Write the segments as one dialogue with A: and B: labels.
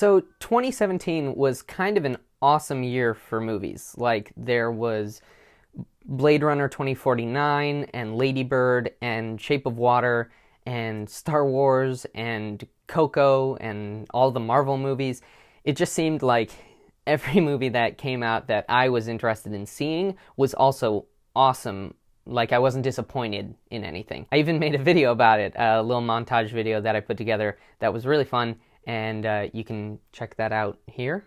A: So 2017 was kind of an awesome year for movies. Like, there was Blade Runner 2049 and Lady Bird and Shape of Water and Star Wars and Coco and all the Marvel movies. It just seemed like every movie that came out that I was interested in seeing was also awesome. Like, I wasn't disappointed in anything. I even made a video about it, a little montage video that I put together that was really fun, and you can check that out here,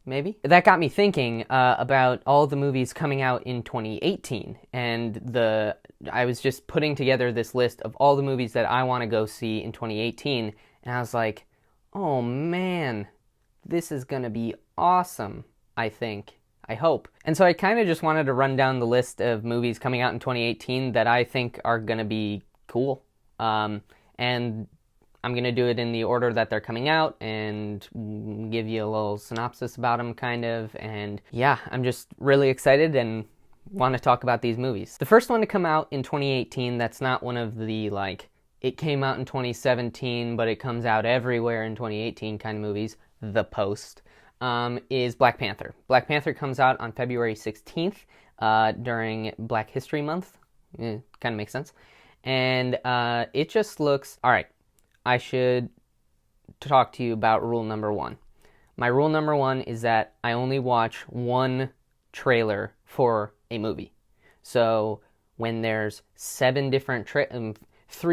A: maybe. That got me thinking about all the movies coming out in 2018, and I was just putting together this list of all the movies that I want to go see in 2018, and I was like, oh man, this is gonna be awesome, I think. I hope. And so I kind of just wanted to run down the list of movies coming out in 2018 that I think are going to be cool. And I'm going to do it in the order that they're coming out and give you a little synopsis about them, kind of. And yeah, I'm just really excited and want to talk about these movies. The first one to come out in 2018, that's not one of the, like, it came out in 2017, but it comes out everywhere in 2018 kind of movies, The Post. Is Black Panther. Black Panther comes out on February 16th during Black History Month. Kind of makes sense. And it just looks... Alright, I should talk to you about rule number one. My rule number one is that I only watch one trailer for a movie. So when there's 3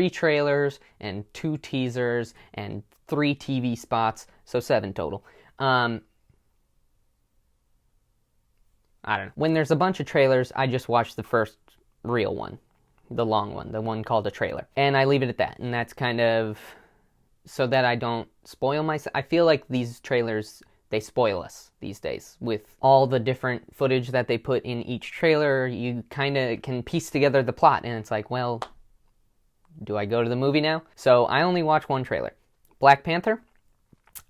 A: trailers and 2 teasers and 3 TV spots, so 7 total. I don't know. When there's a bunch of trailers, I just watch the first real one, the long one, the one called a trailer. And I leave it at that. And that's kind of so that I don't spoil myself. I feel like these trailers, they spoil us these days. With all the different footage that they put in each trailer, you kind of can piece together the plot. And it's like, well, do I go to the movie now? So I only watch one trailer. Black Panther,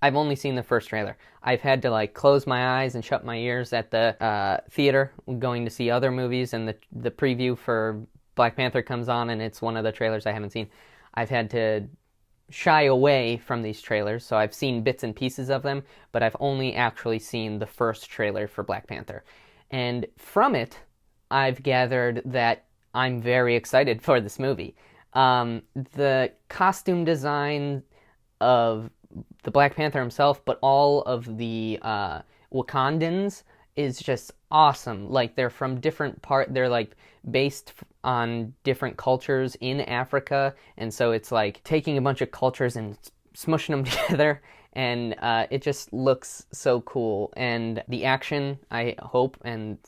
A: I've only seen the first trailer. I've had to close my eyes and shut my ears at the theater going to see other movies, and the preview for Black Panther comes on and it's one of the trailers I haven't seen. I've had to shy away from these trailers, so I've seen bits and pieces of them, but I've only actually seen the first trailer for Black Panther. And from it, I've gathered that I'm very excited for this movie. The costume design of the Black Panther himself, but all of the Wakandans is just awesome. Like, they're from they're based on different cultures in Africa, and so it's like taking a bunch of cultures and smushing them together, and it just looks so cool. And the action, I hope, and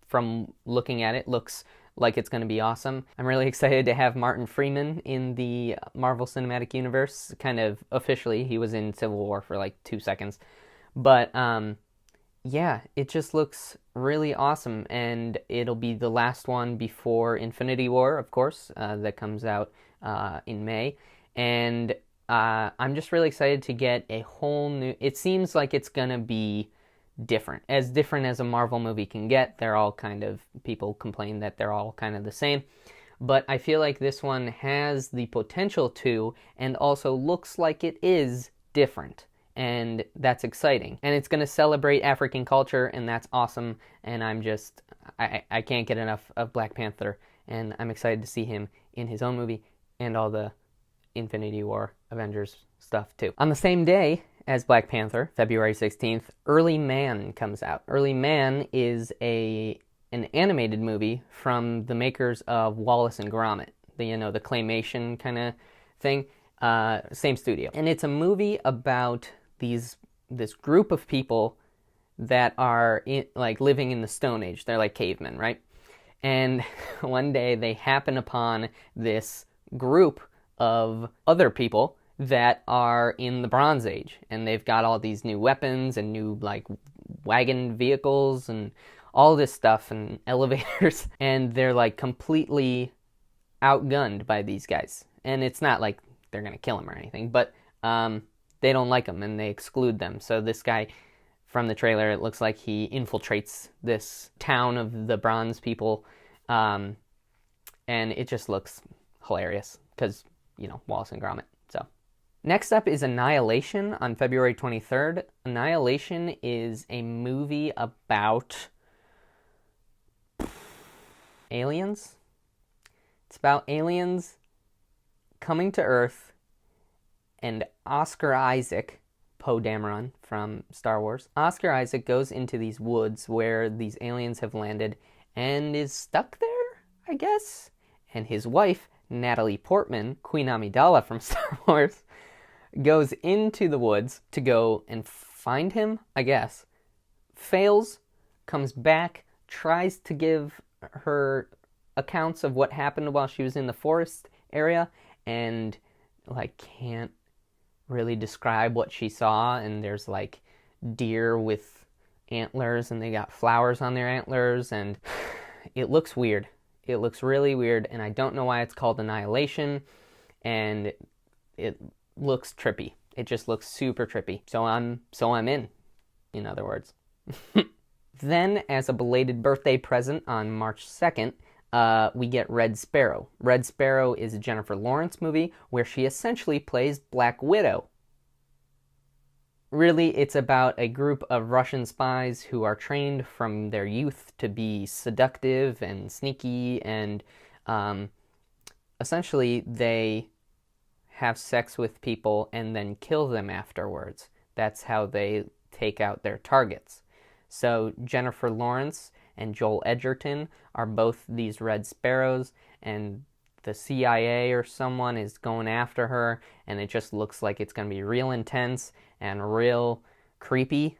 A: from looking at it, looks like it's going to be awesome. I'm really excited to have Martin Freeman in the Marvel Cinematic Universe, kind of officially. He was in Civil War for 2 seconds. But yeah, it just looks really awesome, and it'll be the last one before Infinity War, of course, that comes out in May. And I'm just really excited to get a whole new... It seems like it's going to be different as a Marvel movie can get. They're all people complain that they're all kind of the same, but I feel like this one has the potential to, and also looks like it is different, and that's exciting. And it's going to celebrate African culture, and that's awesome. And I can't get enough of Black Panther, and I'm excited to see him in his own movie and all the Infinity War Avengers stuff too. On the same day as Black Panther, February 16th, Early Man comes out. Early Man is an animated movie from the makers of Wallace and Gromit, the claymation kind of thing, same studio. And it's a movie about this group of people that are living in the Stone Age. They're like cavemen, right? And one day they happen upon this group of other people that are in the Bronze Age, and they've got all these new weapons and new wagon vehicles and all this stuff and elevators, and they're completely outgunned by these guys. And it's not like they're gonna kill them or anything, but they don't like them and they exclude them. So this guy from the trailer, it looks like he infiltrates this town of the bronze people, and it just looks hilarious because Wallace and Gromit. So Next up is Annihilation on February 23rd. Annihilation is a movie about aliens. It's about aliens coming to Earth, and Oscar Isaac, Poe Dameron from Star Wars, Oscar Isaac goes into these woods where these aliens have landed and is stuck there, I guess. And his wife, Natalie Portman, Queen Amidala from Star Wars, goes into the woods to go and find him, I guess. Fails, comes back, tries to give her accounts of what happened while she was in the forest area, and like can't really describe what she saw. And there's like deer with antlers, and they got flowers on their antlers, and it looks weird. It looks really weird, and I don't know why it's called Annihilation, and it looks trippy. It just looks super trippy. So I'm in other words. Then, as a belated birthday present on March 2nd, we get Red Sparrow. Red Sparrow is a Jennifer Lawrence movie where she essentially plays Black Widow. Really, it's about a group of Russian spies who are trained from their youth to be seductive and sneaky, and essentially they have sex with people and then kill them afterwards. That's how they take out their targets. So Jennifer Lawrence and Joel Edgerton are both these Red Sparrows, and the CIA or someone is going after her, and it just looks like it's going to be real intense and real creepy,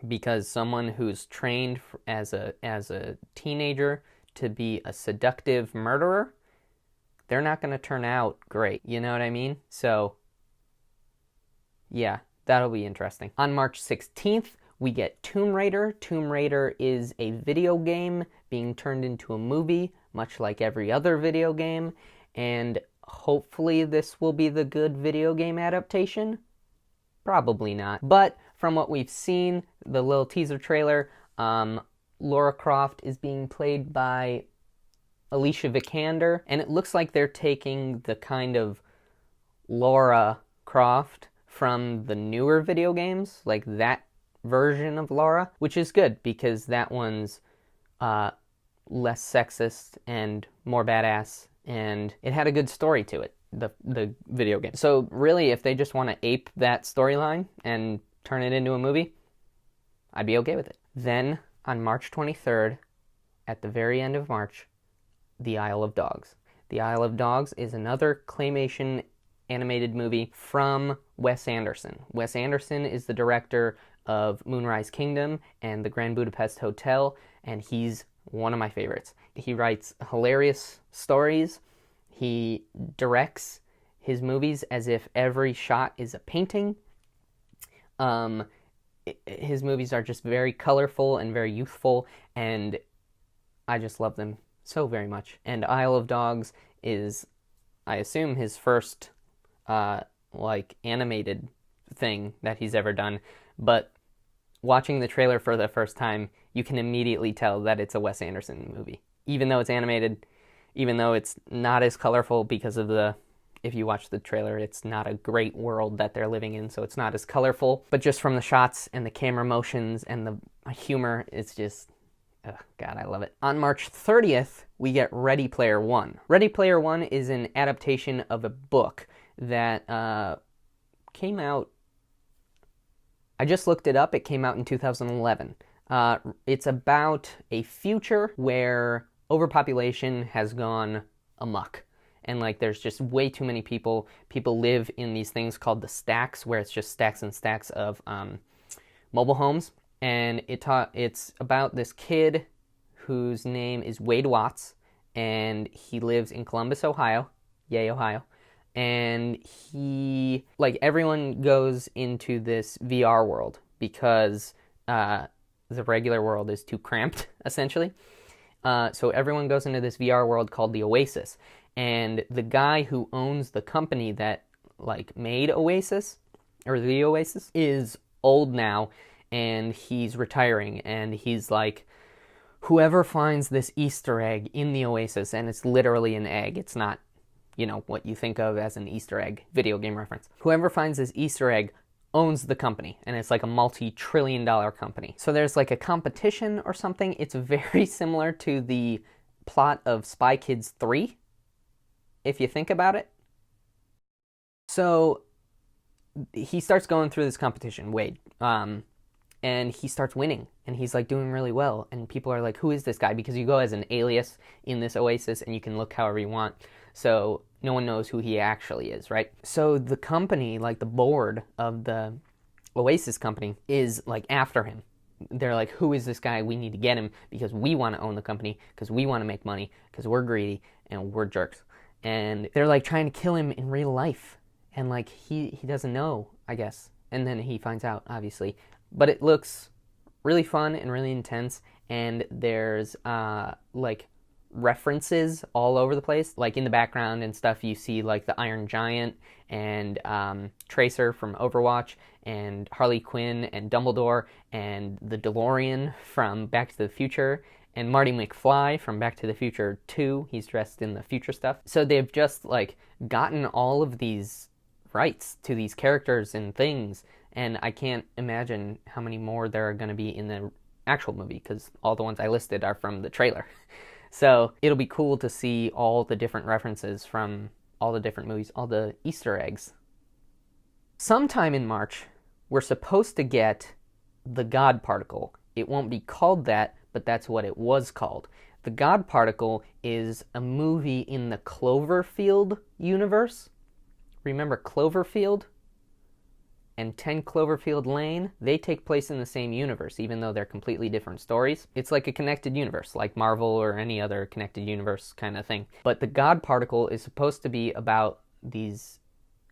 A: because someone who's trained as a teenager to be a seductive murderer, they're not going to turn out great. You know what I mean? So, yeah, that'll be interesting. On March 16th, we get Tomb Raider. Tomb Raider is a video game being turned into a movie, much like every other video game, and hopefully this will be the good video game adaptation. Probably not. But from what we've seen, the little teaser trailer, Lara Croft is being played by Alicia Vikander, and it looks like they're taking the kind of Lara Croft from the newer video games, like that version of Lara, which is good because that one's less sexist and more badass, and it had a good story to it, the video game. So really, if they just want to ape that storyline and turn it into a movie, I'd be okay with it. Then on March 23rd, at the very end of March, The Isle of Dogs. The Isle of Dogs is another claymation animated movie from Wes Anderson. Wes Anderson is the director of Moonrise Kingdom and The Grand Budapest Hotel, and he's one of my favorites. He writes hilarious stories. He directs his movies as if every shot is a painting. His movies are just very colorful and very youthful, and I just love them so very much. And Isle of Dogs is, I assume, his first animated thing that he's ever done. But watching the trailer for the first time, you can immediately tell that it's a Wes Anderson movie. Even though it's animated, even though it's not as colorful because of if you watch the trailer, it's not a great world that they're living in, so it's not as colorful. But just from the shots and the camera motions and the humor, it's just, oh God, I love it. On March 30th, we get Ready Player One. Ready Player One is an adaptation of a book that came out, I just looked it up, it came out in 2011. It's about a future where overpopulation has gone amok. And there's just way too many people. People live in these things called the stacks, where it's just stacks and stacks of mobile homes. And it's about this kid whose name is Wade Watts, and he lives in Columbus, Ohio. Yay, Ohio. And everyone goes into this VR world because the regular world is too cramped, essentially. So everyone goes into this VR world called the Oasis. And the guy who owns the company that made Oasis, or the Oasis, is old now, and he's retiring, and he's like, whoever finds this Easter egg in the Oasis, and it's literally an egg, it's not you know, what you think of as an Easter egg video game reference. Whoever finds this Easter egg owns the company, and it's like a multi-trillion-dollar company. So there's like a competition or something. It's very similar to the plot of Spy Kids 3, if you think about it. So he starts going through this competition, Wade, and he starts winning, and he's like doing really well, and people are like, who is this guy? Because you go as an alias in this oasis, and you can look however you want, so no one knows who he actually is, right? So the company, like the board of the oasis company, is like after him. They're like, who is this guy? We need to get him because we want to own the company, because we want to make money, because we're greedy and we're jerks. And they're like trying to kill him in real life, and like he doesn't know, I guess, and then he finds out, obviously. But it looks really fun and really intense, and there's like references all over the place. Like in the background and stuff, you see like the Iron Giant and Tracer from Overwatch, and Harley Quinn and Dumbledore, and the DeLorean from Back to the Future, and Marty McFly from Back to the Future 2. He's dressed in the future stuff. So they've just like gotten all of these rights to these characters and things, and I can't imagine how many more there are going to be in the actual movie, because all the ones I listed are from the trailer. So it'll be cool to see all the different references from all the different movies, all the Easter eggs. Sometime in March, we're supposed to get The God Particle. It won't be called that, but that's what it was called. The God Particle is a movie in the Cloverfield universe. Remember Cloverfield and 10 Cloverfield Lane? They take place in the same universe, even though they're completely different stories. It's like a connected universe, like Marvel or any other connected universe kind of thing. But the God Particle is supposed to be about these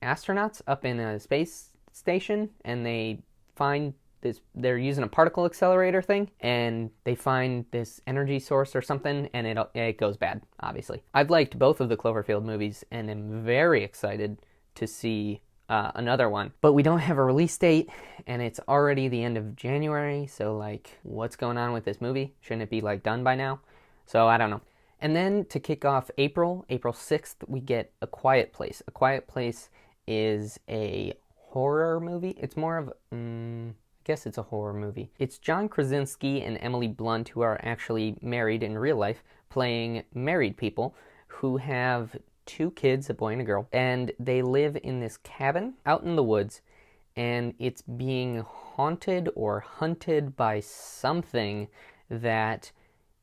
A: astronauts up in a space station, and they find this, they're using a particle accelerator thing, and they find this energy source or something, and it goes bad, obviously. I've liked both of the Cloverfield movies, and am very excited to see another one. But we don't have a release date, and it's already the end of January, so like, what's going on with this movie? Shouldn't it be like done by now? So I don't know. And then to kick off April 6th, we get A Quiet Place. A Quiet Place is a horror movie. It's more of, I guess it's a horror movie. It's John Krasinski and Emily Blunt, who are actually married in real life, playing married people who have 2 kids, a boy and a girl, and they live in this cabin out in the woods, and it's being haunted or hunted by something that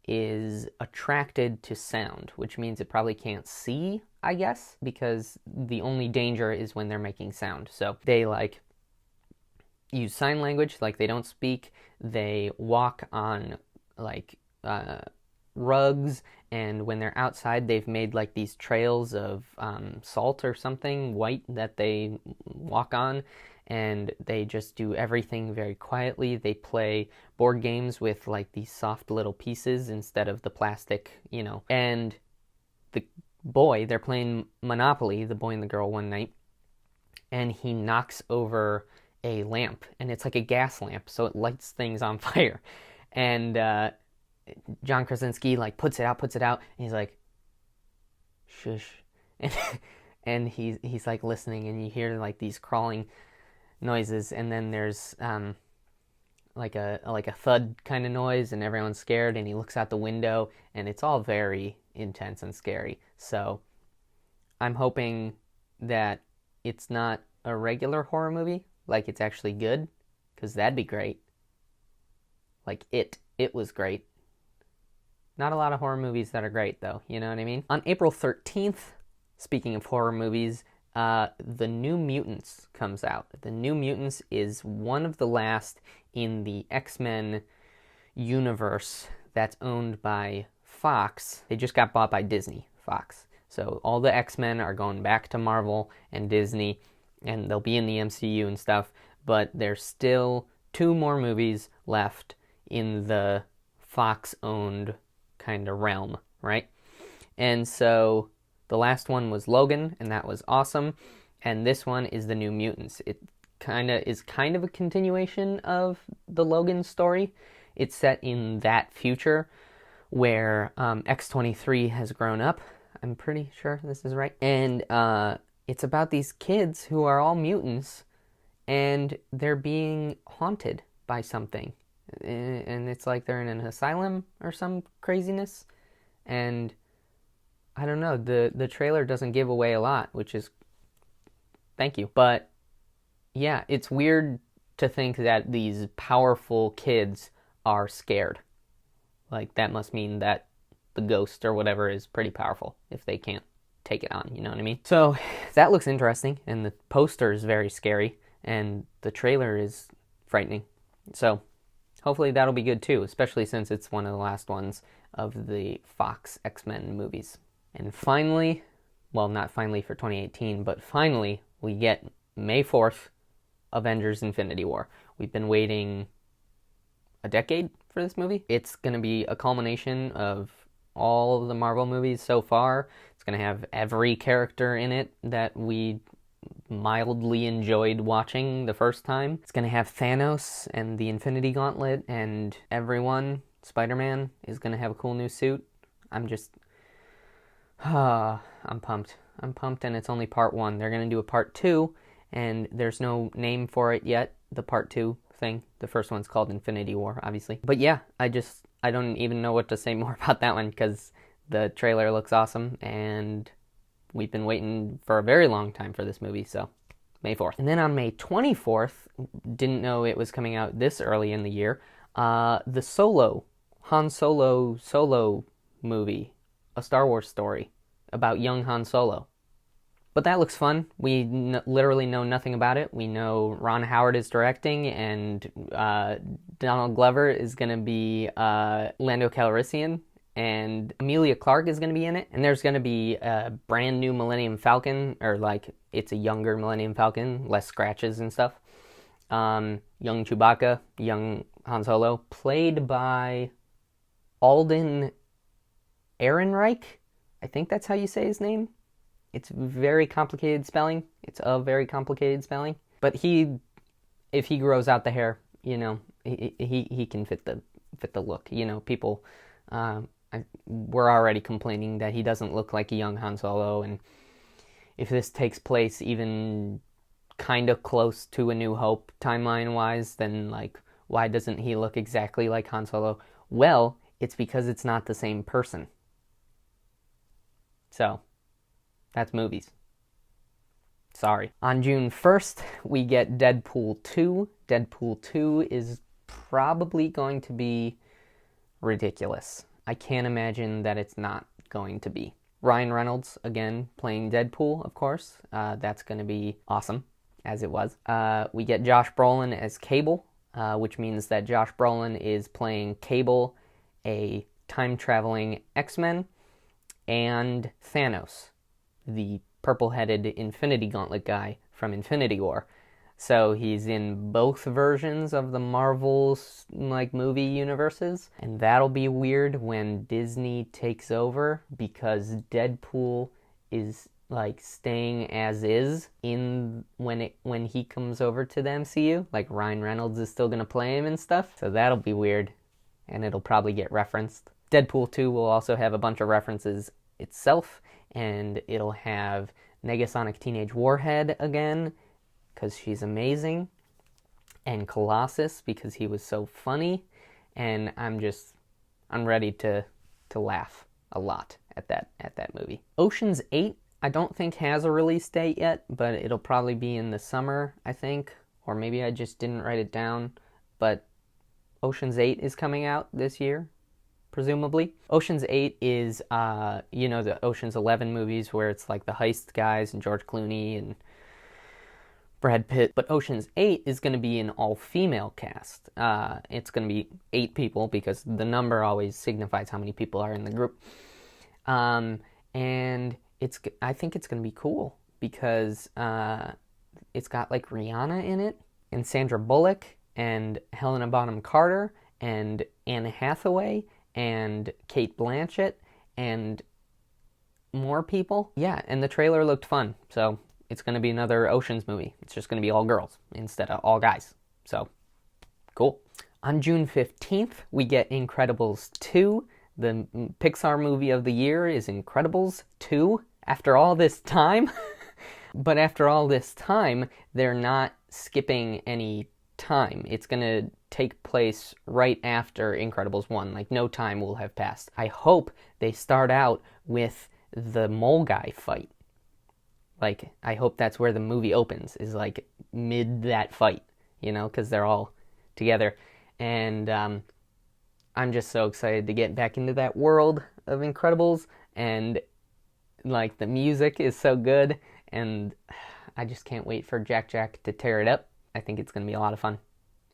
A: is attracted to sound, which means it probably can't see, I guess, because the only danger is when they're making sound. So they like use sign language, like they don't speak, they walk on like rugs, and when they're outside they've made like these trails of salt or something white that they walk on, and they just do everything very quietly. They play board games with like these soft little pieces instead of the plastic, you know. And the boy, they're playing Monopoly, the boy and the girl, one night, and he knocks over a lamp, and it's like a gas lamp, so it lights things on fire. And John Krasinski like puts it out, and he's like, shush. And he's like listening, and you hear like these crawling noises, and then there's like a thud kind of noise, and everyone's scared, and he looks out the window, and it's all very intense and scary. So I'm hoping that it's not a regular horror movie, like it's actually good, because that'd be great. Like it was great. Not a lot of horror movies that are great, though, you know what I mean? On April 13th, speaking of horror movies, The New Mutants comes out. The New Mutants is one of the last in the XMen universe that's owned by Fox. They just got bought by Disney, Fox. So all the X-Men are going back to Marvel and Disney, and they'll be in the MCU and stuff, but there's still 2 more movies left in the Fox-owned kind of realm, right? And so the last one was Logan, and that was awesome, and this one is The New Mutants. It is kind of a continuation of the Logan story. It's set in that future where X-23 has grown up, I'm pretty sure this is right. And it's about these kids who are all mutants, and they're being haunted by something. And it's like they're in an asylum or some craziness. And I don't know, the trailer doesn't give away a lot, which is thank you. But yeah, it's weird to think that these powerful kids are scared. Like, that must mean that the ghost or whatever is pretty powerful if they can't take it on, you know what I mean? So that looks interesting, and the poster is very scary, and the trailer is frightening. So hopefully that'll be good too, especially since it's one of the last ones of the Fox X-Men movies. And finally, well, not finally for 2018, but finally we get May 4th, Avengers Infinity War. We've been waiting a decade for this movie. It's going to be a culmination of all of the Marvel movies so far. It's going to have every character in it that we mildly enjoyed watching the first time. It's going to have Thanos and the Infinity Gauntlet and everyone. Spider-Man is going to have a cool new suit. I'm pumped. I'm pumped, and it's only part 1. They're going to do a part 2, and there's no name for it yet, the part 2 thing. The first one's called Infinity War, obviously. But yeah, I don't even know what to say more about that one, because the trailer looks awesome, and we've been waiting for a very long time for this movie, so May 4th. And then on May 24th, didn't know it was coming out this early in the year, the Han Solo movie, a Star Wars story about young Han Solo. But that looks fun. We literally know nothing about it. We know Ron Howard is directing, and Donald Glover is going to be Lando Calrissian, and Emilia Clarke is going to be in it. And there's going to be a brand new Millennium Falcon, or like it's a younger Millennium Falcon, less scratches and stuff. Young Chewbacca, young Han Solo, played by Alden Ehrenreich. I think that's how you say his name. It's very complicated spelling. It's a very complicated spelling. But if he grows out the hair, you know, he can fit the look. You know, people we're already complaining that he doesn't look like a young Han Solo, and if this takes place even kind of close to A New Hope timeline-wise, then like, why doesn't he look exactly like Han Solo? Well, it's because it's not the same person. So that's movies. Sorry. On June 1st, we get Deadpool 2. Deadpool 2 is probably going to be ridiculous. I can't imagine that it's not going to be. Ryan Reynolds, again, playing Deadpool, of course. That's going to be awesome, as it was. We get Josh Brolin as Cable, which means that Josh Brolin is playing Cable, a time-traveling X-Men, and Thanos, the purple-headed Infinity Gauntlet guy from Infinity War. So he's in both versions of the Marvel's like movie universes, and that'll be weird when Disney takes over, because Deadpool is like staying as is in when he comes over to the MCU. Like, Ryan Reynolds is still gonna play him and stuff, so that'll be weird, and it'll probably get referenced. Deadpool 2 will also have a bunch of references itself, and it'll have Negasonic Teenage Warhead again, because she's amazing, and Colossus, because he was so funny, and I'm ready to laugh a lot at that movie. Ocean's 8, I don't think has a release date yet, but it'll probably be in the summer, I think, or maybe I just didn't write it down, but Ocean's 8 is coming out this year, presumably. Ocean's 8 is, the Ocean's 11 movies where it's like the heist guys and George Clooney and Brad Pitt. But Ocean's 8 is going to be an all-female cast. It's going to be 8 people, because the number always signifies how many people are in the group. And I think it's going to be cool, because it's got like Rihanna in it, and Sandra Bullock, and Helena Bonham Carter, and Anne Hathaway, and Cate Blanchett, and more people. Yeah, and the trailer looked fun, so it's going to be another Ocean's movie. It's just going to be all girls instead of all guys. So, cool. On June 15th, we get Incredibles 2. The Pixar movie of the year is Incredibles 2 after all this time. But after all this time, they're not skipping any time. It's going to take place right after Incredibles 1. Like, no time will have passed. I hope they start out with the mole guy fight. Like, I hope that's where the movie opens, is like mid that fight, you know, because they're all together. And I'm just so excited to get back into that world of Incredibles. And like, the music is so good. And I just can't wait for Jack to tear it up. I think it's going to be a lot of fun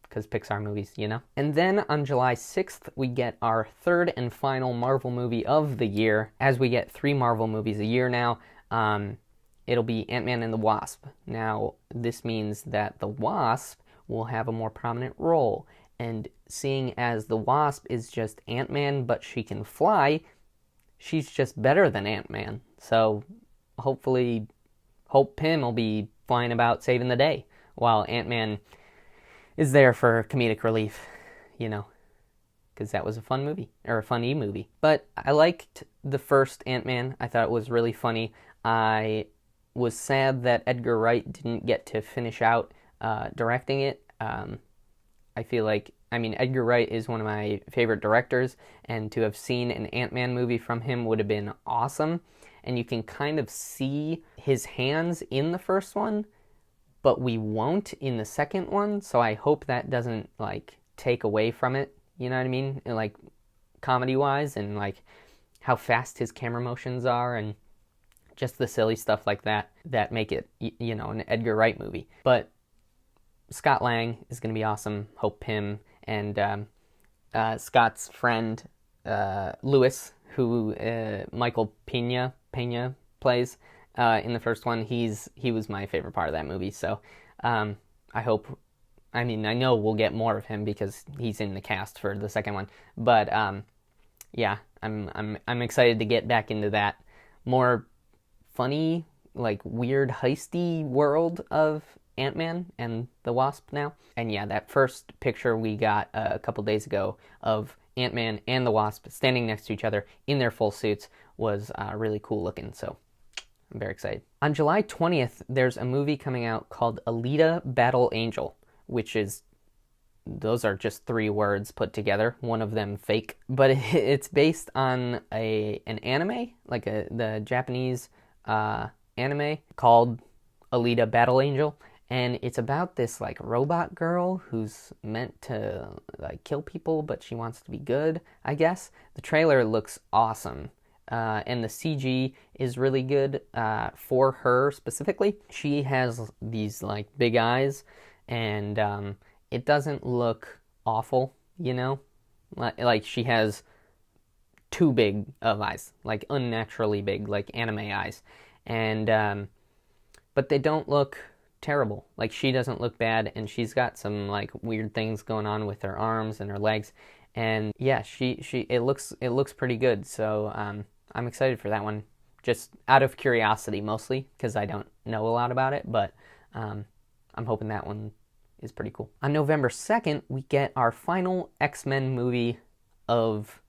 A: because Pixar movies, you know? And then on July 6th, we get our third and final Marvel movie of the year. As we get 3 Marvel movies a year now, it'll be Ant-Man and the Wasp. Now, this means that the Wasp will have a more prominent role. And seeing as the Wasp is just Ant-Man, but she can fly, she's just better than Ant-Man. So hopefully Hope Pym will be flying about saving the day, while Ant-Man is there for comedic relief, you know, because that was a fun movie, or a funny movie. But I liked the first Ant-Man. I thought it was really funny. I was sad that Edgar Wright didn't get to finish out directing it. I feel like, I mean, Edgar Wright is one of my favorite directors, and to have seen an Ant-Man movie from him would have been awesome. And you can kind of see his hands in the first one, but we won't in the second one, so I hope that doesn't, like, take away from it, you know what I mean? Like, comedy-wise, and, like, how fast his camera motions are, and just the silly stuff like that make it, you know, an Edgar Wright movie. But Scott Lang is going to be awesome, Hope Pym, and Scott's friend, Lewis, who Michael Pena plays in the first one. He was my favorite part of that movie. So I know we'll get more of him because he's in the cast for the second one. But yeah, I'm excited to get back into that more funny, like, weird heisty world of Ant-Man and the Wasp now. And yeah, that first picture we got a couple days ago of Ant-Man and the Wasp standing next to each other in their full suits was really cool looking, so I'm very excited. On July 20th, there's a movie coming out called Alita Battle Angel, which is, those are just 3 words put together, one of them fake, but it's based on an anime, like the Japanese anime called Alita Battle Angel. And it's about this, like, robot girl who's meant to, like, kill people, but she wants to be good, I guess. The trailer looks awesome. And the CG is really good for her specifically. She has these, like, big eyes, and it doesn't look awful, you know? Like, she has too big of eyes, like, unnaturally big, like anime eyes. And, but they don't look terrible. Like, she doesn't look bad, and she's got some, like, weird things going on with her arms and her legs, and yeah, it looks pretty good. So I'm excited for that one, just out of curiosity mostly, because I don't know a lot about it, but I'm hoping that one is pretty cool. On November 2nd, we get our final XMen movie of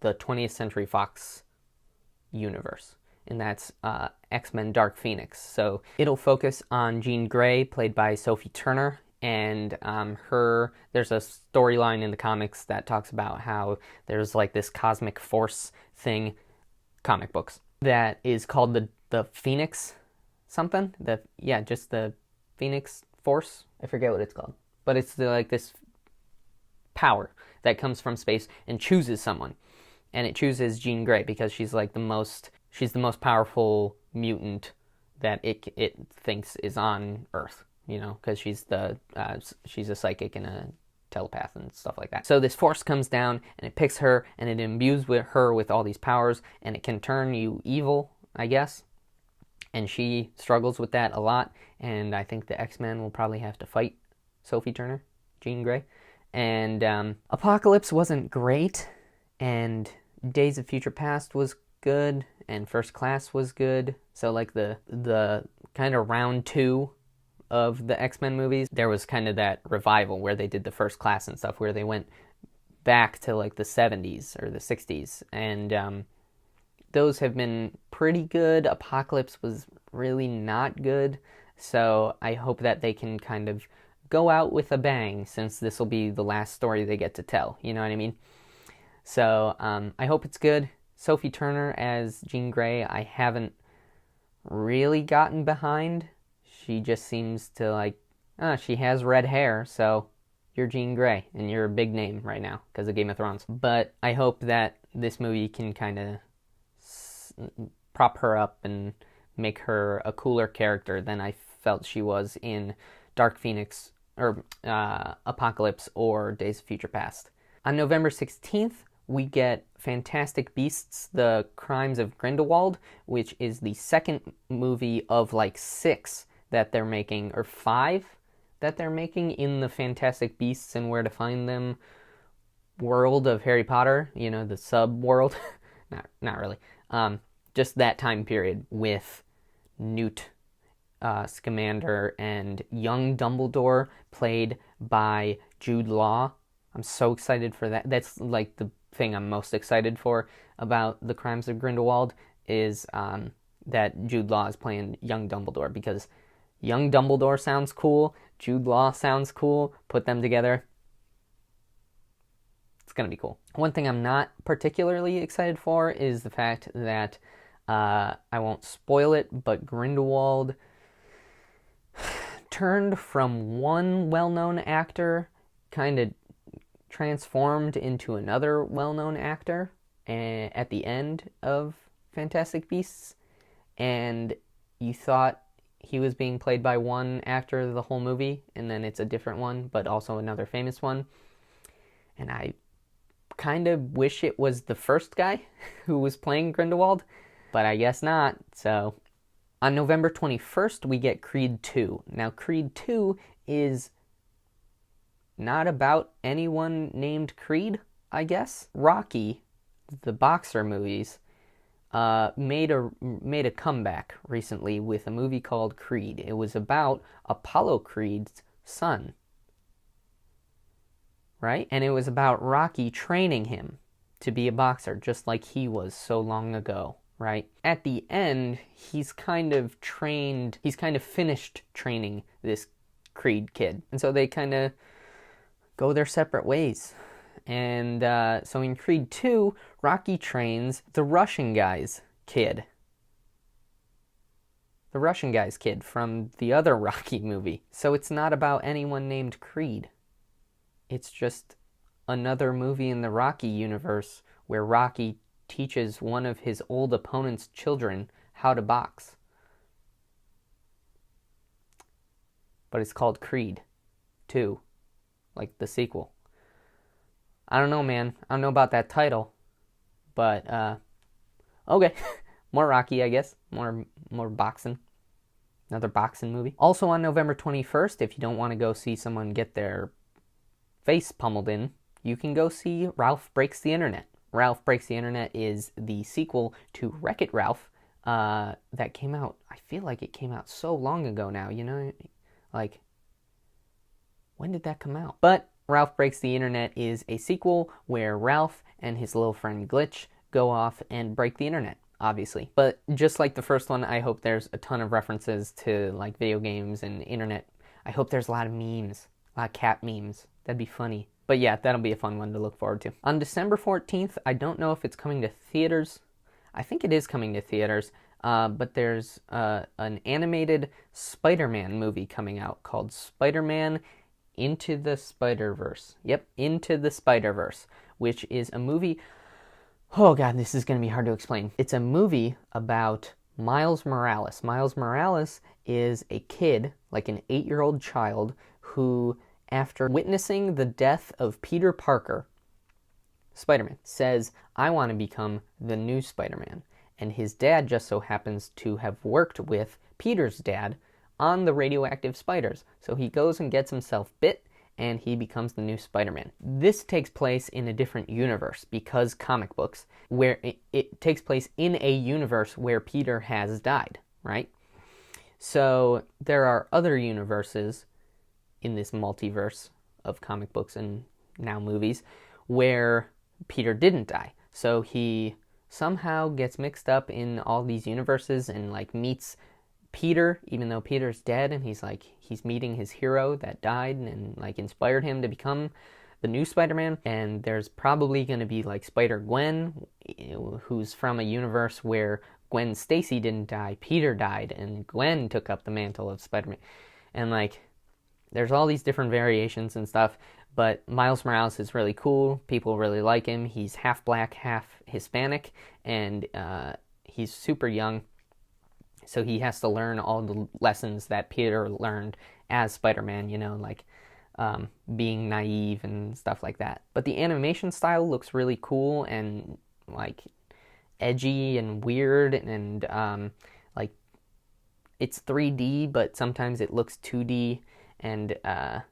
A: the 20th Century Fox universe, and that's X-Men Dark Phoenix. So it'll focus on Jean Grey, played by Sophie Turner, and there's a storyline in the comics that talks about how there's, like, this cosmic force thing, comic books, that is called the Phoenix something, just the Phoenix Force, I forget what it's called, but it's like this power that comes from space and chooses someone, and it chooses Jean Grey because she's like the most powerful mutant that it thinks is on Earth, you know, because she's a psychic and a telepath and stuff like that. So this force comes down and it picks her and it imbues her with all these powers, and it can turn you evil, I guess. And she struggles with that a lot, and I think the X-Men will probably have to fight Sophie Turner, Jean Grey. And Apocalypse wasn't great, and Days of Future Past was good, and First Class was good. So, like, the kind of round 2 of the X-Men movies, there was kind of that revival where they did the First Class and stuff, where they went back to like the 70s or the 60s, and those have been pretty good. Apocalypse was really not good, so I hope that they can kind of go out with a bang, since this will be the last story they get to tell, you know what I mean? So I hope it's good. Sophie Turner as Jean Grey, I haven't really gotten behind. She just seems to like, she has red hair, so you're Jean Grey, and you're a big name right now because of Game of Thrones. But I hope that this movie can kind of prop her up and make her a cooler character than I felt she was in Dark Phoenix, or Apocalypse, or Days of Future Past. On November 16th, we get Fantastic Beasts: The Crimes of Grindelwald, which is the second movie of like 6 that they're making, or 5 that they're making in the Fantastic Beasts and Where to Find Them world of Harry Potter, you know, the sub-world. not really. Just that time period with Newt Scamander and young Dumbledore, played by Jude Law. I'm so excited for that. That's like the thing I'm most excited for about The Crimes of Grindelwald, is that Jude Law is playing young Dumbledore, because young Dumbledore sounds cool, Jude Law sounds cool, put them together, it's gonna be cool. One thing I'm not particularly excited for is the fact that, I won't spoil it, but Grindelwald turned from one well-known actor, kind of transformed into another well-known actor at the end of Fantastic Beasts, and you thought he was being played by one actor the whole movie, and then it's a different one, but also another famous one. And I kind of wish it was the first guy who was playing Grindelwald, but I guess not. So on November 21st, we get Creed 2. Now, Creed 2 is not about anyone named Creed, I guess. Rocky, the boxer movies, made a comeback recently with a movie called Creed. It was about Apollo Creed's son, right? And it was about Rocky training him to be a boxer, just like he was so long ago, right? At the end, he's kind of finished training this Creed kid. And so they kind of go their separate ways. And so in Creed 2, Rocky trains the Russian guy's kid. The Russian guy's kid from the other Rocky movie. So it's not about anyone named Creed. It's just another movie in the Rocky universe where Rocky teaches one of his old opponent's children how to box. But it's called Creed 2, like the sequel. I don't know, man. I don't know about that title, but okay. More Rocky, I guess. More boxing. Another boxing movie. Also on November 21st, if you don't want to go see someone get their face pummeled in, you can go see Ralph Breaks the Internet. Ralph Breaks the Internet is the sequel to Wreck-It Ralph that came out. I feel like it came out so long ago now, you know? Like, when did that come out? But Ralph Breaks the Internet is a sequel where Ralph and his little friend Glitch go off and break the internet, obviously. But just like the first one, I hope there's a ton of references to like video games and internet. I hope there's a lot of memes, a lot of cat memes. That'd be funny. But yeah, that'll be a fun one to look forward to. On December 14th, I don't know if it's coming to theaters. I think it is coming to theaters. But there's an animated Spider-Man movie coming out called Spider-Man Into the Spider-Verse. Yep, Into the Spider-Verse, which is a movie. Oh god, this is going to be hard to explain. It's a movie about Miles Morales. Miles Morales is a kid, like an 8-year-old child, who, after witnessing the death of Peter Parker, Spider-Man, says, I want to become the new Spider-Man. And his dad just so happens to have worked with Peter's dad on the radioactive spiders. So he goes and gets himself bit, and he becomes the new Spider-Man. This takes place in a different universe, because comic books, where it takes place in a universe where Peter has died, right? So there are other universes in this multiverse of comic books and now movies where Peter didn't die. So he somehow gets mixed up in all these universes and like meets Peter, even though Peter's dead, and he's meeting his hero that died and like inspired him to become the new Spider-Man. And there's probably going to be like Spider-Gwen, who's from a universe where Gwen Stacy didn't die, Peter died, and Gwen took up the mantle of Spider-Man. And like, there's all these different variations and stuff, but Miles Morales is really cool. People really like him. He's half black, half Hispanic, and he's super young. So he has to learn all the lessons that Peter learned as Spider-Man, like being naive and stuff like that. But the animation style looks really cool and like edgy and weird, and like it's 3D, but sometimes it looks 2D, and I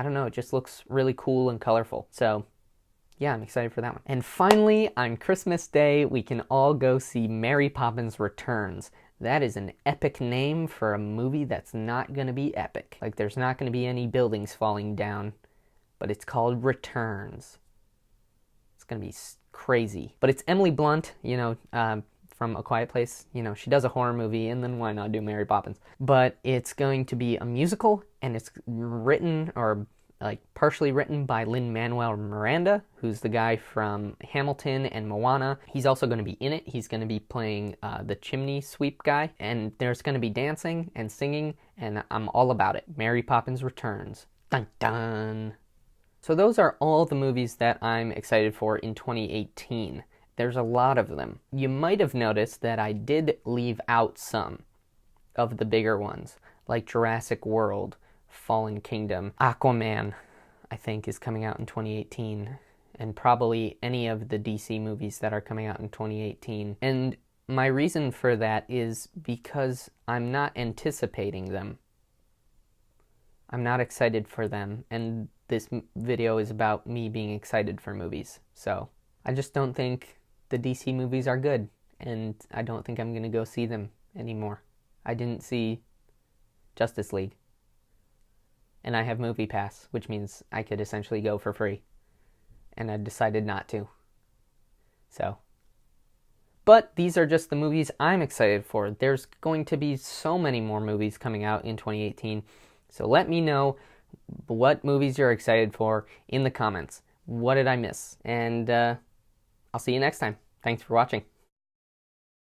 A: don't know, it just looks really cool and colorful. So yeah, I'm excited for that one. And finally, on Christmas Day, we can all go see Mary Poppins Returns. That is an epic name for a movie that's not going to be epic. Like, there's not going to be any buildings falling down, but it's called Returns. It's going to be crazy. But it's Emily Blunt, from A Quiet Place. She does a horror movie, and then why not do Mary Poppins? But it's going to be a musical, and it's written, or like partially written, by Lin-Manuel Miranda, who's the guy from Hamilton and Moana. He's also going to be in it. He's going to be playing the chimney sweep guy, and there's going to be dancing and singing, and I'm all about it. Mary Poppins Returns. Dun dun! So those are all the movies that I'm excited for in 2018. There's a lot of them. You might have noticed that I did leave out some of the bigger ones, like Jurassic World, Fallen Kingdom, Aquaman, I think, is coming out in 2018, and probably any of the DC movies that are coming out in 2018. And my reason for that is because I'm not anticipating them. I'm not excited for them, and this video is about me being excited for movies. So I just don't think the DC movies are good, and I don't think I'm going to go see them anymore. I didn't see Justice League, and I have Movie Pass, which means I could essentially go for free, and I decided not to. So, but these are just the movies I'm excited for. There's going to be so many more movies coming out in 2018, so let me know what movies you're excited for in the comments. What did I miss? And I'll see you next time. Thanks for watching.